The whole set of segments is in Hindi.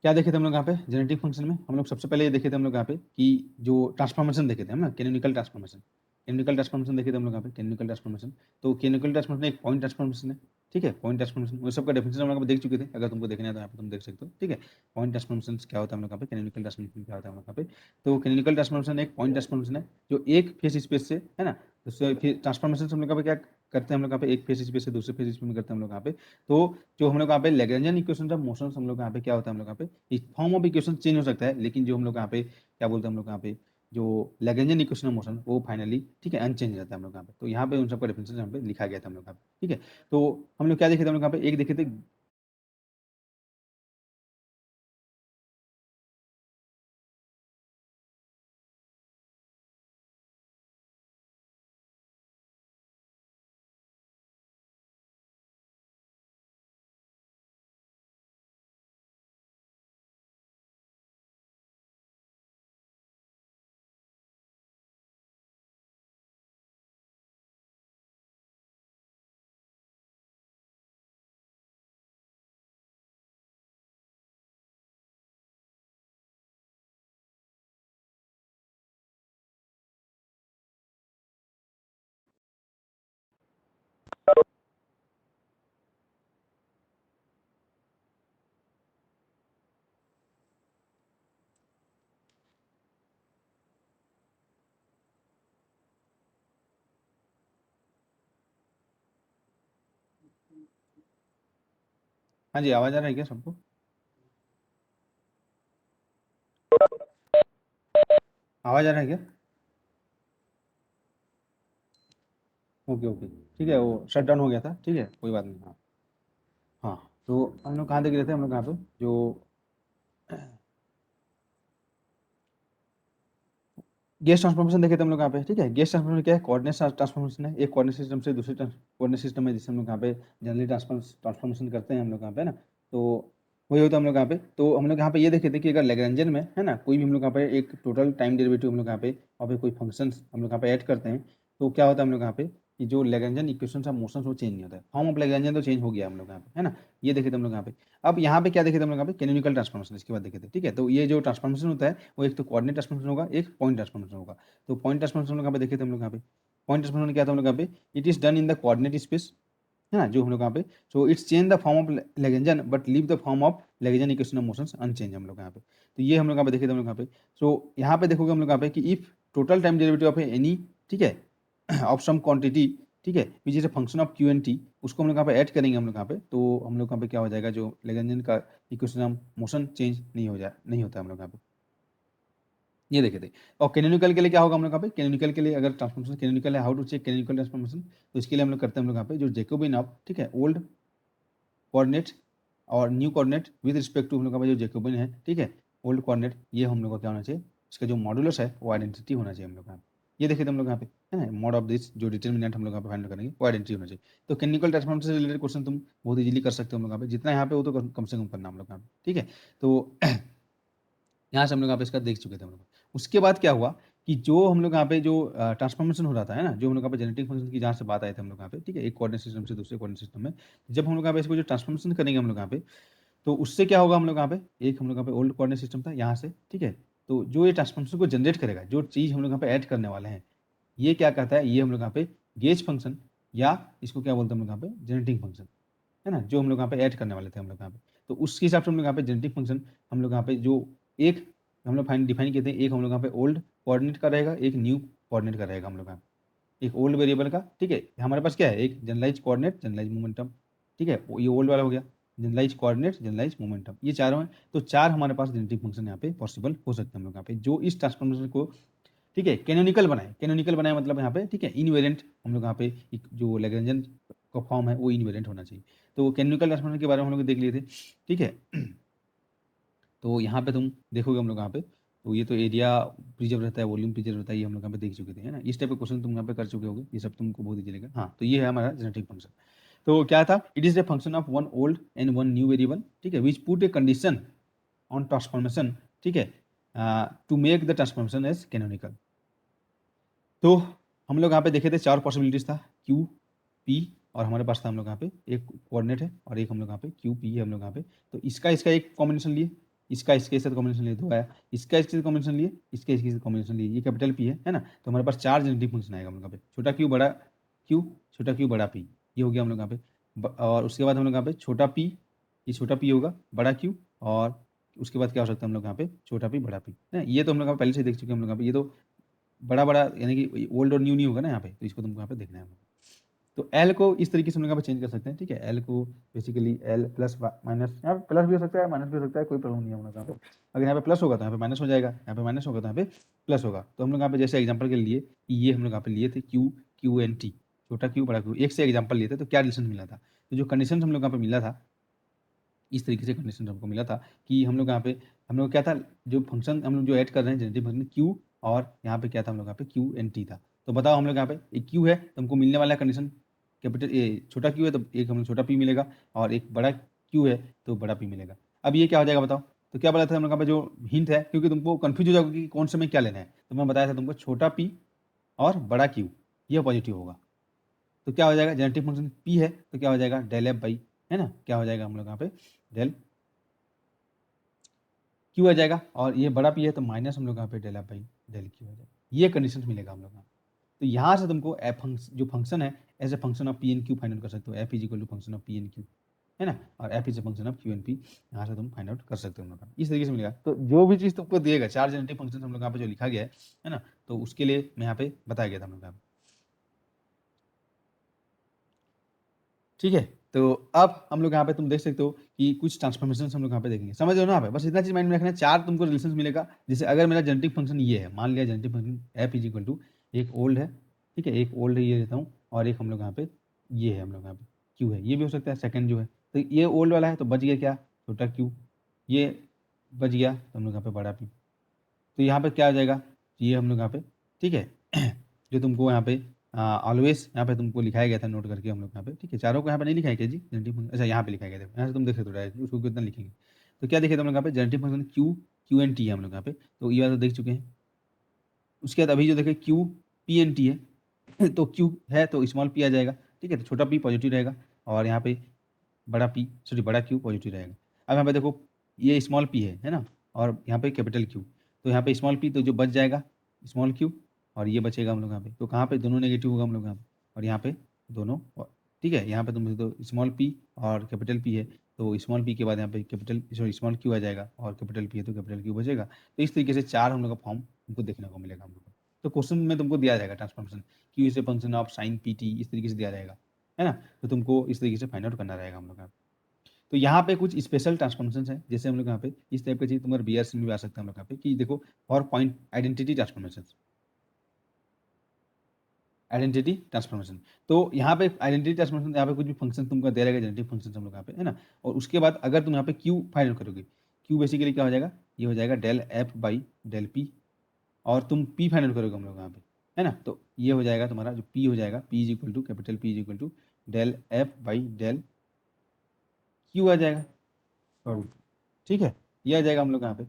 क्या देखे थे हम लोग यहाँ पे जेनेटिक फंक्शन में? हम लोग सबसे पहले ये देखे थे हम लोग यहाँ पे कि जो ट्रांसफॉर्मेशन देखे थे हम ना, कैनोनिकल ट्रांसफॉर्मेशन। कैनोनिकल ट्रांसफॉर्मेशन देखे थे हम लोग यहाँ पे, कैनोनिकल ट्रांसफॉर्मेशन। तो कैनोनिकल ट्रांसफॉर्मेशन एक पॉइंट ट्रांसफॉर्मेशन है, ठीक है। पॉइंट ट्रांसफॉर्मेशन वो सबका डेफिनेशन हम लोग देख चुके थे, अगर तुमको देखना है तो यहाँ पे तुम देख सकते हो, ठीक है। पॉइंट ट्रांसफॉर्मेशन क्या होता है हम लोग यहाँ पे, कैनोनिकल ट्रांसफॉर्मेशन क्या होता है हम लोग यहाँ पे। तो कैनोनिकल ट्रांसफॉर्मेशन एक पॉइंट ट्रांसफॉर्मेशन है जो एक फेस स्पेस से, है ना। तो फिर ट्रांसफॉर्मेशन हम लोग यहाँ पे क्या करते हैं हम लोग यहाँ पे, एक फेस स्पेस से दूसरे फेस स्पेस में करते हैं हम लोग यहाँ पे। तो जो हम लोग यहाँ पे लैग्रेंजियन इक्वेशन ऑफ मोशन हम लोग यहाँ पे क्या होता है हम लोग यहाँ पे, फॉर्म ऑफ इक्वेशन चेंज हो सकता है, लेकिन जो हम लोग यहाँ पे क्या बोलते हैं हम लोग यहाँ पे, जो लैग्रेंजियन इक्वेशन ऑफ मोशन वो फाइनली, ठीक है, अनचेंज रहता है हम लोग यहाँ पे। तो यहाँ पे उन सबका डिफरेंस यहाँ पे लिखा गया था हम लोग यहाँ पे, ठीक है। तो हम लोग क्या देखे थे हम लोग यहाँ पे, एक देखे थे हाँ जी, आवाज आ रहा है क्या सबको? आवाज आ रहा है क्या? ओके ओके, ठीक है, वो शट डाउन हो गया था, ठीक है, कोई बात नहीं। हाँ हाँ, तो हम लोग कहाँ देख रहे थे हम लोग यहाँ पे, जो गैस ट्रांसफॉर्मेशन देखे थे हम लोग यहाँ पे, ठीक है। गैस ट्रांसफॉर्मेशन क्या है, कोऑर्डिनेट ट्रांसफॉर्मेशन है, एक कोऑर्डिनेट सिस्टम से दूसरे कोऑर्डिनेट सिस्टम में, जिससे हम लोग यहाँ पे जनरली ट्रांसफॉर्मेशन करते हैं हम लोग यहाँ पे ना। तो वही होता है हम लोग यहाँ पे। तो हम लोग यहाँ पे ये देखे थे कि अगर लैग्रेंजियन में, है ना, कोई भी हम लोग यहाँ पे एक टोटल टाइम डेरिवेटिव हम लोग यहाँ पे और फिर कोई फंक्शन हम लोग यहाँ पे ऐड करते हैं, तो क्या होता है हम लोग यहाँ पे कि जो लैग्रेंजियन इक्वेशन ऑफ मोशन वो चेंज नहीं होता है। फॉर्म ऑफ लैग्रेंजियन तो चेंज हो गया हम लोग यहाँ पे, है ना। ये देखे थे हम लोग यहाँ पे। अब यहाँ पे क्या देखे थे हम लोग यहाँ पे, कैनोनिकल ट्रांसफॉर्मेशन इसके बाद देखे थे, ठीक है। तो ये जो ट्रांसफॉर्मेशन होता है वो एक तो कोऑर्डिनेट ट्रांसफॉर्मेशन होगा, एक पॉइंट ट्रांसफॉर्मेशन होगा। तो पॉइंट ट्रांसफॉर्मेशन हम लोग यहाँ पे देखे थे हम लोग यहाँ पे। पॉइंट ट्रांसफॉर्मेशन क्या था हम लोग यहाँ पे, it is done in the coordinate space, है ना, जो हम लोग यहाँ पे। So it's change the form of Lagrangian but leave the form of Lagrangian equation of motions unchange हम लोग यहाँ पे। तो ये हम लोग यहाँ पे देखे थे हम लोग यहाँ पे। सो यहाँ पे देखोगे हम लोग यहाँ पे कि if total time derivative of any, ठीक है, ऑफ सम क्वांटिटी, ठीक है, which is a function of q and t, उसको हम लोग यहाँ पे ऐड करेंगे हम लोग यहाँ पे। तो हम लोग यहाँ पे क्या हो जाएगा, जो लैग्रेंजियन का इक्वेशन ऑफ मोशन चेंज नहीं होता हम लोग यहाँ पे। ये देखे थे। और कैनोनिकल के लिए क्या होगा हम लोग यहाँ पे, कैनोनिकल के लिए अगर ट्रांसफॉर्मेशन कैनोनिकल है, how to check canonical transformation, तो इसके लिए हम लोग करते हैं हम लोग यहाँ पे जो जैकोबिन ऑफ, ठीक है, ओल्ड कोऑर्डिनेट और new coordinate with respect to हम लोग का जो जैकोबिन है, ठीक है, ओल्ड कोऑर्डिनेट, ये हम लोग का क्या होना चाहिए, इसका जो मॉडुलस है वो आइडेंटिटी होना चाहिए हम लोग का। ये देखे थे हम लोग यहाँ पे, है ना, मोड ऑफ दिस जो डिटर्मिनेंट हम लोग यहाँ पे फाइंड करेंगे वो आइडेंटिटी होना चाहिए। तो कैनिकल ट्रांसफॉर्मेशन से रिलेटेड क्वेश्चन तुम बहुत इजीली कर सकते हो हम लोग यहाँ पे, जितना यहाँ पे वो तो कम से कम करना हम लोग यहाँ पे, ठीक है। तो यहाँ से हम लोग यहाँ पे इसका देख चुके थे हम लोग। उसके बाद क्या हुआ कि जो हम लोग यहाँ पे जो ट्रांसफॉर्मेशन हो रहा था, है ना, जो हम लोग यहाँ पे जेनेटिक फंक्शन की जहाँ से बात आए थे हम लोग यहाँ पे, ठीक है, एक कोऑर्डिनेट सिस्टम से दूसरे कोऑर्डिनेट सिस्टम में, जब हम लोग यहाँ पे इसको जो ट्रांसफॉर्मेशन करेंगे हम लोग यहाँ पे, तो उससे क्या होगा हम लोग यहाँ पे, एक हम लोग यहाँ पे ओल्ड कोऑर्डिनेट सिस्टम था यहाँ से, ठीक है। तो जो ये ट्रांसफॉर्मेशन को जनरेट करेगा, जो चीज़ हम लोग यहाँ पे ऐड करने वाले हैं, ये क्या कहता है, ये हम लोग यहाँ पे गेज फंक्शन, या इसको क्या बोलते हैं हम लोग यहाँ पे, जेनेटिक फंक्शन, है ना, जो हम लोग यहाँ पे ऐड करने वाले थे हम लोग यहाँ पे। तो उसके हिसाब से हम लोग यहाँ पे जेनेटिक फंक्शन हम लोग यहाँ पे जो एक हम लोग डिफाइन किए थे, एक हम लोग यहाँ पे ओल्ड कोऑर्डिनेट का रहेगा, एक न्यू कोऑर्डिनेट का रहेगा हम लोग यहाँ पे। एक ओल्ड वेरिएबल का, ठीक है, हमारे पास क्या है, एक जनरलाइज कोऑर्डिनेट, जनरलाइज मोमेंटम, ठीक है, ये ओल्ड वाला हो गया, जनरलाइज कोऑर्डिनेट, जनरलाइज मोमेंटम, ये चारों हैं। तो चार हमारे पास जेनेटिक फंक्शन यहाँ पे पॉसिबल हो सकते हैं हम लोग यहाँ पे, जो इस ट्रांसफॉर्मेशन को, ठीक है, कैनोनिकल बनाए। कैनोनिकल बनाए मतलब यहाँ पे, ठीक है, इनवेरिएंट हम लोग यहाँ पे जो लैग्रेंजियन का फॉर्म है वो इनवेरिएंट होना चाहिए। तो कैनोनिकल ट्रांसफॉर्मेशन के बारे में हम लोग देख लिए थे, ठीक है। तो यहाँ पे तुम देखोगे हम लोग यहाँ पे, तो ये तो एरिया प्रिजर्व रहता है, वॉल्यूम प्रिजर्व रहता है, ये हम लोग यहाँ पे देख चुके थे, है ना। इस टाइप के क्वेश्चन तुम यहाँ पे कर चुके होगे, ये सब तुमको बहुत इजी लगेगा। हाँ, तो ये है हमारा जेनेटिक फंक्शन। तो क्या था, it is a function of one old and one new variable, ठीक है, which put a condition on transformation, ठीक है, to make the transformation as canonical. तो हम लोग यहाँ पे देखे थे चार पॉसिबिलिटीज था, क्यू पी, और हमारे पास था हम लोग यहाँ पे एक कोऑर्डिनेट है और एक हम लोग यहाँ पे क्यू पी है हम लोग यहाँ पे। तो इसका इसका एक कॉम्बिनेशन लिए, इसका इसके साथ कॉम्बिनेशन लिए 2 आया, इसका इसके साथ कॉम्बिनेशन लिए, इसके इसके साथ कॉम्बिनेशन लिए, ये कैपिटल पी है ना। तो हमारे पास 4 जेनेटिक फंक्शन आएगा हम लोग यहाँ पे, छोटा क्यू बड़ा क्यू, छोटा क्यू बड़ा पी, ये हो गया हम लोग यहाँ पे। और उसके बाद हम लोग यहाँ पे छोटा पी, ये छोटा पी होगा, बड़ा क्यू, और उसके बाद क्या हो सकता है हम लोग यहाँ पे छोटा पी बड़ा पी है। ये तो हम लोग यहाँ पे पहले से देख चुके हैं हम लोग यहाँ पे, ये तो बड़ा बड़ा यानी कि ओल्ड और न्यू नहीं होगा ना यहाँ पे, तो इसको तुमको यहाँ पे देखना है। तो एल को इस तरीके से हम लोग यहाँ पे चेंज कर सकते हैं, ठीक है। एल को बेसिकली एल प्लस माइनस, यहाँ पे प्लस भी हो सकता है माइनस भी हो सकता है, कोई प्रॉब्लम नहीं है हम लोग यहाँ पे। अगर यहाँ पे प्लस होगा तो यहाँ पे माइनस हो जाएगा, यहाँ पे माइनस होगा तो यहाँ पे प्लस होगा। तो हम लोग यहाँ पे जैसे एग्जाम्पल के लिए ये हम लोग यहाँ पे लिए थे क्यू क्यू एन टी, छोटा क्यू बड़ा क्यू, एक से एग्जाम्पल लिए थे, तो क्या रिलेशन मिला था। तो जो कंडीशन हम लोग यहाँ पे मिला था, इस तरीके से कंडीशन हमको मिला था कि हम लोग यहाँ पे हम लोग क्या था, जो फंक्शन हम लोग जो ऐड कर रहे हैं जेनेटिक फंक्शन क्यू, और यहाँ पे क्या था हम लोग यहाँ पे क्यू एन टी था। तो बताओ हम लोग यहाँ पे एक क्यू है तो हमको मिलने वाला कंडीशन कैपिटल ए, छोटा क्यू है तो एक हम लोग छोटा पी मिलेगा, और एक बड़ा क्यू है तो बड़ा पी मिलेगा। अब ये क्या हो जाएगा बताओ। तो क्या बोला था हम लोग यहाँ पे जो हिंट है, क्योंकि तुमको कंफ्यूज हो जाएगा कि कौन से में क्या लेना है, तो मैं बताया था तुमको छोटा पी और बड़ा क्यू ये पॉजिटिव होगा। तो क्या हो जाएगा, जेनेटिक फंक्शन पी है तो क्या हो जाएगा डेल एफ बाई, है ना, क्या हो जाएगा हम लोग यहाँ पे डेल क्यू आ जाएगा, और ये बड़ा पी है तो माइनस हम लोग यहाँ पे del F by del Q आ जाएगा। ये कंडीशन मिलेगा हम लोग यहाँ। तो यहाँ से तुमको एफ जो फंक्शन है as a function of p and q find out कर सकते हो, f is equal to function of p and q, है ना, और f is a function of q and p, यहाँ से तुम फाइंड आउट कर सकते हो हम लोग का। इस तरीके से मिलेगा। तो जो भी चीज़ तुमको दिएगा 4 जेनेटिक फंक्शन हम लोग यहाँ पे जो लिखा गया है ना, तो उसके लिए मैं यहाँ पे बताया गया था हम लोग यहाँ पे, ठीक है। तो अब हम लोग यहाँ पे तुम देख सकते हो कि कुछ ट्रांसफॉर्मेशन हम लोग यहाँ पे देखेंगे, समझ रहे हो ना यहाँ पे, बस इतना चीज माइंड में रखना है। 4 तुमको रिलेशन मिलेगा। जैसे अगर मेरा जेनेटिक फंक्शन ये है, मान लिया genetic function f is equal to एक ओल्ड है, ठीक है, एक ओल्ड है ये लेता हूँ, और एक हम लोग यहाँ पे ये है हम लोग यहाँ पे क्यू है, ये भी हो सकता है सेकंड जो है। तो ये ओल्ड वाला है तो बच गया क्या, छोटा क्यू, ये बच गया तो हम लोग यहाँ पे बड़ा पी। तो यहाँ पे क्या आ जाएगा, ये हम लोग यहाँ पे, ठीक है, जो तुमको यहाँ पे ऑलवेज यहाँ पे तुमको लिखाया गया था नोट करके हम लोग यहाँ पे, ठीक है। चारों को यहाँ पे नहीं लिखाया गया जी जेनेटिक फंक्शन, अच्छा यहाँ पे लिखाया गया था, यहाँ से तुम देख सकते हो डायरेक्ट उसको कितना लिखेंगे। तो क्या देखे हम लोग यहाँ पे genetic function q q and t है हम लोग यहाँ पे, तो ये वाला तो देख चुके हैं। उसके बाद अभी जो देखे क्यू पी एन टी है तो क्यू है तो स्मॉल पी आ जाएगा, ठीक है, तो छोटा पी पॉजिटिव रहेगा, और यहाँ पे बड़ा पी सॉरी बड़ा क्यू पॉजिटिव रहेगा। अब यहाँ पे देखो ये स्मॉल पी है ना, और यहाँ पे कैपिटल क्यू, तो यहाँ पे स्मॉल पी तो जो बच जाएगा स्मॉल क्यू, और ये बचेगा हम लोग यहाँ पे, तो कहाँ पे दोनों नेगेटिव होगा हम लोग यहाँ पे, और यहाँ पे दोनों, ठीक है। यहाँ पे तुम तो स्मॉल पी और कैपिटल पी है, तो स्मॉल पी के बाद यहाँ पे कैपिटल सॉरी स्मॉल क्यू आ जाएगा, और कैपिटल पी है तो कैपिटल क्यू बचेगा। तो इस तरीके से 4 हम लोग का फॉर्म तुमको देखने को मिलेगा हम लोग को। तो क्वेश्चन में तुमको दिया जाएगा transformation Q is a function of sine P T, इस तरीके से दिया जाएगा, है ना। तो तुमको इस तरीके से फाइंड आउट करना रहेगा हम लोग का। तो यहाँ पे कुछ स्पेशल ट्रांसफॉर्मेशन है, जैसे हम लोग यहाँ पे इस टाइप की चीज तुम्हारे बीआरसी में भी आ सकता है हम लोग यहाँ पे, कि देखो for point identity transformation, identity transformation. तो यहाँ पे आइडेंटिटी ट्रांसफॉर्मेशन, यहाँ पे कुछ भी फंक्शन तुमको दे रहेगा जेनेटिक फंक्शन हम लोग यहाँ पे, है ना। और उसके बाद अगर तुम यहाँ पे क्यू फाइंड आउट करोगे, क्यू बेसिकली क्या हो जाएगा, ये हो जाएगा del F by del p, और तुम पी फाइंड आउट करोगे हम लोग यहाँ पे, है ना। तो ये हो जाएगा तुम्हारा जो पी हो जाएगा, P is equal to capital P is equal to del F by del Q आ जाएगा, और ठीक है, ये आ जाएगा हम लोग यहाँ पे।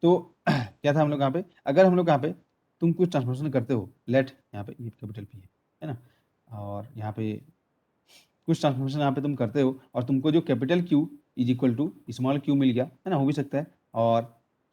तो क्या था हम लोग यहाँ पे, अगर हम लोग यहाँ पे तुम कुछ ट्रांसफॉर्मेशन करते हो, लेट यहाँ पे ये कैपिटल पी है ना, और यहाँ पे कुछ ट्रांसफॉर्मेशन यहाँ पे तुम करते हो, और तुमको जो capital Q is equal to small Q मिल गया, है ना, हो भी सकता है, और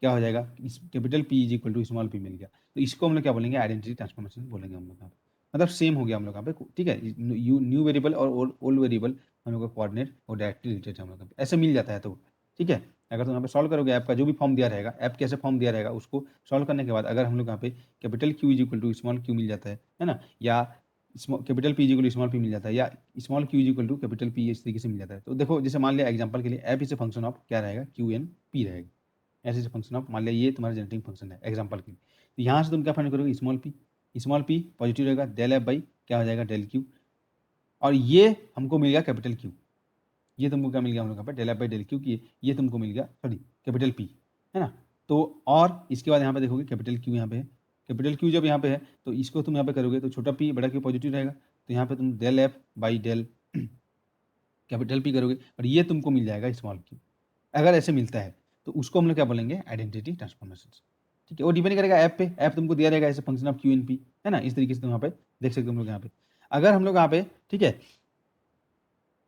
क्या हो जाएगा capital P is equal to small P मिल गया, तो इसको हम लोग क्या बोलेंगे, आइडेंटिटी ट्रांसफॉर्मेशन बोलेंगे हम लोग यहाँ पे। मतलब सेम हो गया हम लोग यहाँ पे, ठीक है। न्यू वेरिएबल और ओल्ड वेरिएबल हम लोग का कोऑर्डिनेट और डायरेक्टली रिलेटेड है हम लोग यहाँ पे, ऐसे मिल जाता है। तो ठीक है, अगर तुम यहाँ पे सॉल्व करोगे ऐप का जो भी फॉर्म दिया रहेगा, ऐप कैसे फॉर्म दिया रहेगा, उसको सॉल्व करने के बाद अगर हम लोग यहाँ पे capital Q is equal to small Q मिल जाता है ना, या capital P is equal to small P मिल जाता है, या small Q is equal to capital P इस तरीके से मिल जाता है। तो देखो जैसे मान लिया एग्जांपल के लिए F is a function of क्या रहेगा, क्यू एन पी रहेगा, ऐसे से फंक्शन ऑफ मान लिया ये तुम्हारा जेनेटिक फंक्शन है एग्जांपल के लिए। तो यहाँ से तुम क्या फाइंड करोगे, स्मॉल पी पॉजिटिव रहेगा, डेल एफ बाई क्या हो जाएगा डेल क्यू, और ये हमको मिल गया कैपिटल क्यू, ये तुमको क्या मिल गया हम लोग यहाँ पे del F by del q की, ये तुमको मिल गया सॉरी कैपिटल पी, है ना। तो और इसके बाद यहाँ पे देखोगे कैपिटल क्यू यहाँ पे है, कैपिटल क्यू जब यहाँ पे है तो इसको तुम यहाँ पे करोगे तो छोटा पी बड़ा क्यू पॉजिटिव रहेगा, तो यहाँ पे तुम del F by del capital P करोगे, और ये तुमको मिल जाएगा स्मॉल क्यू। अगर ऐसे मिलता है तो उसको हम लोग क्या बोलेंगे, आइडेंटिटी ट्रांसफॉर्मेशन, ठीक है। वो डिपेंड करेगा ऐप पे, ऐप तुमको दिया रहेगा ऐसे function of q and p, है ना, इस तरीके से तुम यहाँ पे देख सकते हो हम लोग यहाँ पे। अगर हम लोग यहाँ पे, ठीक है,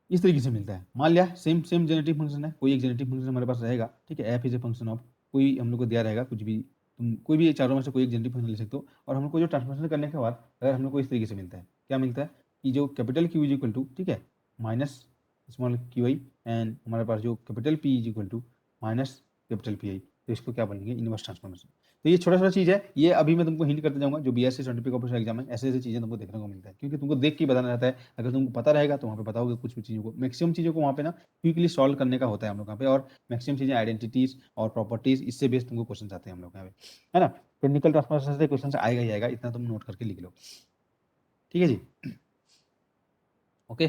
इस तरीके से मिलता है। मान लिया सेम सेम जेनेटिक फंक्शन है, कोई एक जेनेटिक फंक्शन हमारे पास रहेगा, ठीक है, F is a function of कोई हम लोग को दिया रहेगा कुछ भी, तुम कोई भी चारों में से कोई एक जेनेटिक फंक्शन ले सकते हो, और हम लोग को जो ट्रांसफॉर्मेशन करने के बाद अगर हम लोग को इस तरीके से मिलता है, क्या मिलता है कि जो capital Q is equal to, ठीक है, minus small q i, and हमारे पास जो capital P is equal to minus capital P i, तो इसको क्या बोलेंगे, इनवर्स ट्रांसफॉर्मेशन। तो ये छोटा छोटा चीज़ है, ये अभी मैं तुमको हिंट करते जाऊंगा, जो बीएससी सर्टिफिकेट ऑफिसर एग्जाम है ऐसे ऐसी चीज़ें तुमको देखने को मिलता है, क्योंकि तुमको देख के ही बताना रहता है। अगर तुमको पता रहेगा तो वहाँ पे बताओगे कुछ भी चीज़ों को, मैक्सिमम चीज़ों को वहाँ पे ना क्विकली सॉल्व करने का होता है हम लोग यहाँ पे, और मैक्सिमम चीज़ें आइडेंटिटीज और प्रॉपर्टीज इससे बेस्ड तुमको क्वेश्चन आते हैं हम लोग यहाँ पे, है ना। टेक्निकल ट्रांसफॉर्मेशन से क्वेश्चन आएगा ही आएगा, इतना तुम नोट करके लिख लो, ठीक है जी। ओके,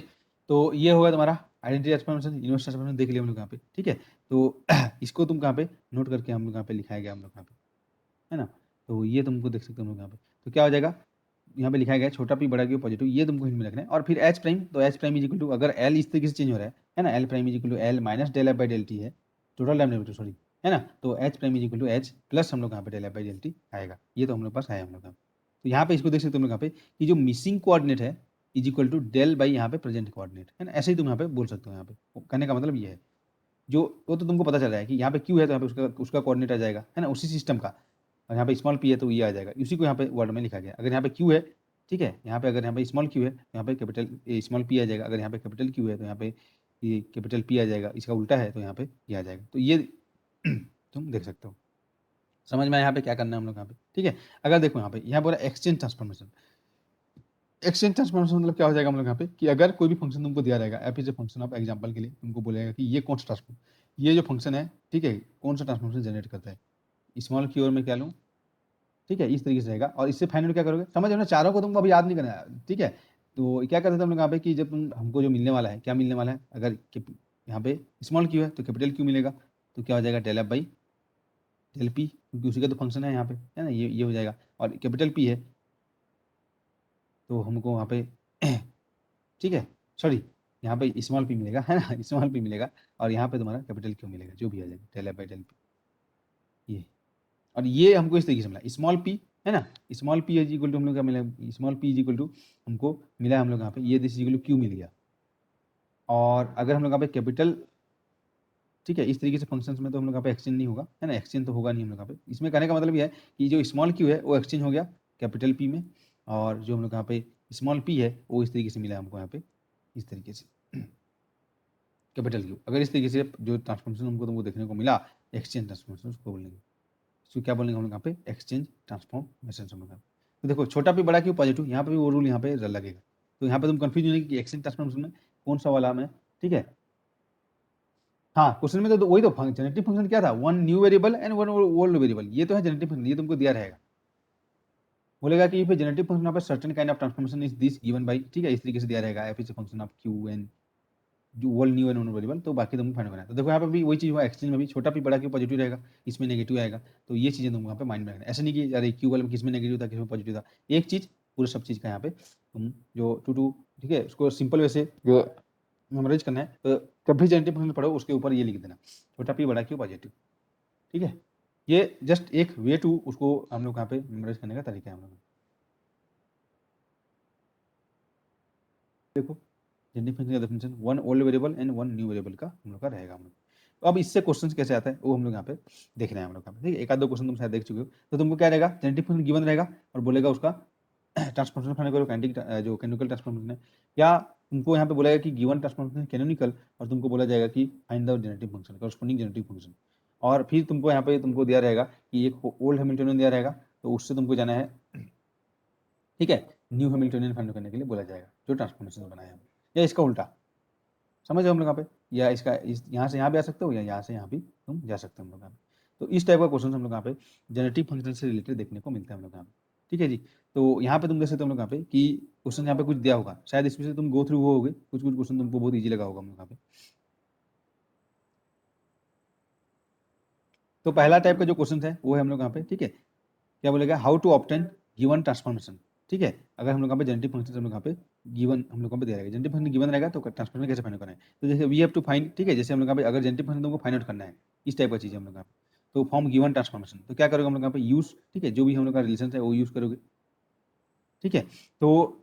तो ये होगा तुम्हारा आइडेंटिटी ट्रांसफॉर्मेशन, इनवर्स ट्रांसफॉर्मेशन देख लिया हम लोग यहाँ पे, ठीक है। तो इसको तुम कहाँ पे नोट करके हम लोग यहाँ पे लिखाया गया हम लोग यहाँ पे, है ना। तो ये तुमको देख सकते हो हम लोग यहाँ पे, तो क्या हो जाएगा, यहाँ पे लिखा गया है छोटा पी बड़ा क्यू पॉजिटिव, ये तुमको हिंट में रखना है। और फिर एच प्राइम, तो h prime is equal to, अगर एल इस तरीके से चेंज हो रहा है ना, l prime is equal to l minus del F by del t है, टोटल डेरिवेटिव सॉरी, है ना। तो h prime is equal to h plus हम लोग यहाँ पे del F by del t आएगा, ये तो हम लोग पास है हम लोग यहाँ पे। तो यहाँ पे इसको देख सकते हो हम लोग यहाँ पे कि जो मिसिंग कोऑर्डिनेट है is equal to del by यहाँ पे प्रेजेंट कोऑर्डिनेट, है ना, ऐसे ही तुम यहाँ पे बोल सकते हो। यहाँ पे कहने का मतलब ये है, जो वो तो तुमको पता चल रहा है कि यहाँ पे क्यू है तो यहाँ पे उसका उसका कोऑर्डिनेट आ जाएगा, है ना, उसी सिस्टम का। और यहाँ पे स्मॉल पी है तो ये आ जाएगा, उसी को यहाँ पे वर्ड में लिखा गया। अगर यहाँ पे क्यू है, ठीक है, यहाँ पे अगर यहाँ पे स्मॉल क्यू है तो यहाँ पे कैपिटल स्मॉल पी आ जाएगा, अगर यहाँ पे कैपिटल क्यू है तो यहाँ पे ये कैपिटल पी आ जाएगा, इसका उल्टा है तो यहाँ पे ये आ जाएगा। तो ये तुम देख सकते हो, समझ में आया यहाँ पे क्या करना है हम लोग यहाँ पे, ठीक है। अगर देखो यहाँ बोला एक्सचेंज ट्रांसफॉर्मेशन, एक्सचेंज ट्रांसफॉर्मेशन मतलब क्या हो जाएगा हम लोग यहाँ पे कि अगर कोई भी फंक्शन तुमको दिया रहेगा, F is a function of example के लिए तुमको बोलेगा कि ये कौन सा ट्रांसफॉर्म, ये जो फंक्शन है, ठीक है, कौन सा ट्रांसफॉर्मेशन जनरेट करता है, स्मॉल क्यू और मैं क्या लूँ, ठीक है, इस तरीके से रहेगा। और इससे फाइनल क्या करोगे, समझ रहे हो ना, चारों को तुमको अभी याद नहीं करना है, ठीक है। तो क्या करते थे हम लोग यहाँ पे कि जब तुम हमको जो मिलने वाला है, क्या मिलने वाला है, अगर यहाँ पे स्मॉल क्यू है तो कैपिटल क्यू मिलेगा, तो क्या हो जाएगा del F by del p, क्योंकि उसी का तो फंक्शन है यहाँ पे, है ना, ये हो जाएगा। और कैपिटल पी है तो हमको वहाँ पे ठीक है, सॉरी, यहाँ पे स्मॉल पी मिलेगा, है ना, स्मॉल पी मिलेगा, और यहाँ पे तुम्हारा कैपिटल क्यू मिलेगा, जो भी आ जाएगा del F by del p, ये। और ये हमको इस तरीके से मिला स्मॉल पी, है ना, small P is equal to हम लोग क्या मिला, small P is equal to हमको मिला हम लोग यहाँ पे ये this is equal to Q मिल गया। और अगर हम लोग यहाँ पे कैपिटल, ठीक है, इस तरीके से फंक्शंस में तो हम लोग यहाँ पे एक्सचेंज नहीं होगा, है ना, एक्सचेंज तो होगा नहीं हम लोग यहाँ पे। इसमें कहने का मतलब ये है कि जो स्मॉल क्यू है वो एक्सचेंज हो गया कैपिटल पी में, और जो हम लोग यहाँ पे स्मॉल पी है वो इस तरीके से मिला हमको यहाँ पे, इस तरीके से कैपिटल क्यू। अगर इस तरीके से जो ट्रांसफॉर्मेशन हमको तुमको देखने को मिला एक्सचेंज ट्रांसफॉर्मेशन, उसको बोलेंगे, इसको क्या बोलेंगे हम लोग यहाँ पे, एक्सचेंज ट्रांसफॉर्मेशन हम लोग। तो देखो छोटा पी बड़ा क्यू पॉजिटिव, यहाँ पे भी वो रूल यहाँ पे लगेगा। तो यहाँ पे तुम कंफ्यूज नहीं कि एक्सचेंज ट्रांसफॉर्मेशन में कौन सा वाला में, ठीक है। हाँ, क्वेश्चन में तो वही तो जेनेटिक फंक्शन क्या था, one new variable and one old variable, ये तो है जेनेटिक फंक्शन, ये तुमको दिया रहेगा। बोलेगा कि if genetic function of certain kind of transformation is this given by, ठीक है, इस तरीके से दिया रहेगा, F is function of Q and जो world new and non variable, तो बाकी तुमको फाइंड करना है। तो देखो यहाँ पे भी वही चीज़ हुआ, एक्सचेंज में भी छोटा पी बड़ा क्यू पॉजिटिव रहेगा, इसमें नेगेटिव आएगा। तो ये चीज़ें तुमको यहाँ पे माइंड में रखना है, ऐसे नहीं कि अरे क्यू वाले में किसमें नेगेटिव था किसमें पॉजिटिव था, एक चीज़ पूरे सब चीज़ का यहाँ पे तुम जो टू, ठीक है, उसको सिंपल वैसे जो मेमोराइज करना है, तो जब भी जेनेटिक फंक्शन पढ़ो उसके ऊपर ये लिख देना, छोटा पी बड़ा क्यू पॉजिटिव, ठीक है। ये जस्ट एक वे टू उसको हम लोग यहाँ पे मेमोराइज करने का तरीका है हम लोग। देखो जेनेटिक फंक्शन का definition one old variable and one new variable का हम लोग का रहेगा हम लोग। तो अब इससे क्वेश्चन कैसे आता है वो हम लोग यहाँ पे देख रहे हैं हम लोग यहाँ पे, ठीक है। एक आध दो क्वेश्चन तुम शायद देख चुके हो, तो तुमको क्या रहेगा, जेनेटिक फंक्शन गिवन रहेगा और बोलेगा उसका ट्रांसफॉर्मेशन फाइंड करो, कैंडिक जो कैनोनिकल ट्रांसफॉर्मेशन है, या तुमको यहाँ पे बोलेगा कि गिवन ट्रांसफॉर्मेशन कैनोनिकल, और तुमको बोला जाएगा कि find the genetic function, corresponding genetic function. और फिर तुमको यहाँ पे तुमको दिया रहेगा कि एक ओल्ड हैमिल्टनियन दिया रहेगा, तो उससे तुमको जाना है, ठीक है, न्यू हैमिल्टनियन फाइंड करने के लिए बोला जाएगा जो ट्रांसफॉर्मेशन बनाया है, या इसका उल्टा, समझ रहे हो हम लोग यहाँ पे, या इसका यहाँ से यहाँ भी आ सकते हो या यहाँ से यहाँ भी तुम जा सकते हो हम लोग यहाँ पे। तो इस टाइप का क्वेश्चन हम लोग यहाँ पे जेनेटिक फंक्शन से रिलेटेड देखने को मिलता है हम लोग यहाँ पे, ठीक है जी। तो यहाँ पे तुम देख सकते हो हम लोग यहाँ पे कि क्वेश्चन यहाँ पे कुछ दिया होगा, शायद इसमें से तुम गो थ्रू होगे, कुछ कुछ क्वेश्चन तुमको बहुत ईजी लगा होगा हम लोग यहाँ पे। तो पहला टाइप का जो क्वेश्चन है वो है हम लोग यहाँ पे, ठीक है, क्या बोलेगा, how to obtain given transformation, ठीक है। अगर हम लोग यहाँ पे जेनेटिक फंक्शन हम लोग यहाँ पे गिवन हम लोग यहाँ पे दिया रहेगा, जेनेटिक फंक्शन गिवन रहेगा तो ट्रांसफॉर्मेशन कैसे फाइंड करना है, तो जैसे वी हैव टू फाइंड, ठीक है, जैसे हम लोग यहाँ पे अगर जेनेटिक फंक्शन तुमको फाइंड आउट करना है, इस टाइप का चीज़ है हम लोग यहाँ पे, तो फॉर्म गिवन ट्रांसफॉर्मेशन, तो क्या करोगे हम लोग यहाँ पे यूज, ठीक है, जो भी हम लोग का रिलेशन है वो यूज करोगे, ठीक है। तो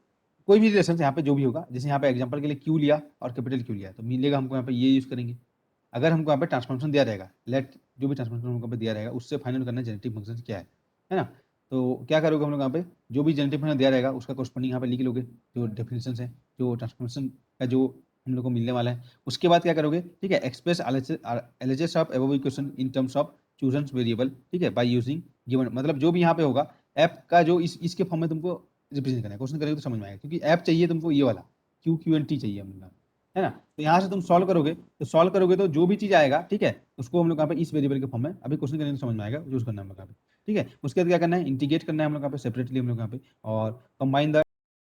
कोई भी रिलेशन यहाँ पे जो भी होगा, जैसे यहाँ पे एग्जांपल के लिए क्यू लिया और कैपिटल क्यू लिया, तो मिलेगा हमको यहाँ पे ये यूज़ करेंगे। अगर हमको यहाँ पे ट्रांसफॉर्मेशन दिया रहेगा, लेट जो भी ट्रांसफॉर्मेशन हमको यहाँ पे दिया रहेगा उससे फाइंड आउट करना है जेनेरेटिव फंक्शन क्या है ना? तो क्या करोगे हम लोग यहाँ पे, जो भी जेनेरेटिव फंक्शन दिया रहेगा उसका कोरस्पोंडिंग यहाँ पे लिख लोगे, जो डेफिनेशन है, जो ट्रांसफॉर्मेशन का जो हम लोग को मिलने वाला है। उसके बाद क्या करोगे, ठीक है, express LHS of above equation in terms of chosen variable, ठीक है, बाय यूजिंग गिवन, मतलब जो भी यहाँ पे होगा ऐप का जो इसके फॉर्म में तुमको रिप्रेजेंट करना है। क्वेश्चन करेंगे तो समझ में आएगा, क्योंकि ऐप चाहिए तुमको ये वाला क्यू एन टी चाहिए हम लोग, है ना? तो यहाँ से तुम सॉल्व करोगे, तो जो भी चीज आएगा, ठीक है, उसको हम लोग यहाँ पे इस वेरिएबल के फॉर्म में अभी क्वेश्चन करेंगे तो समझ में आएगा यूज करना है हम लोग यहाँ पे, ठीक है। उसके बाद क्या करना है, इंटीग्रेट करना है हम लोग यहाँ पे सेपरेटली हम लोग यहाँ पे, और कंबाइन द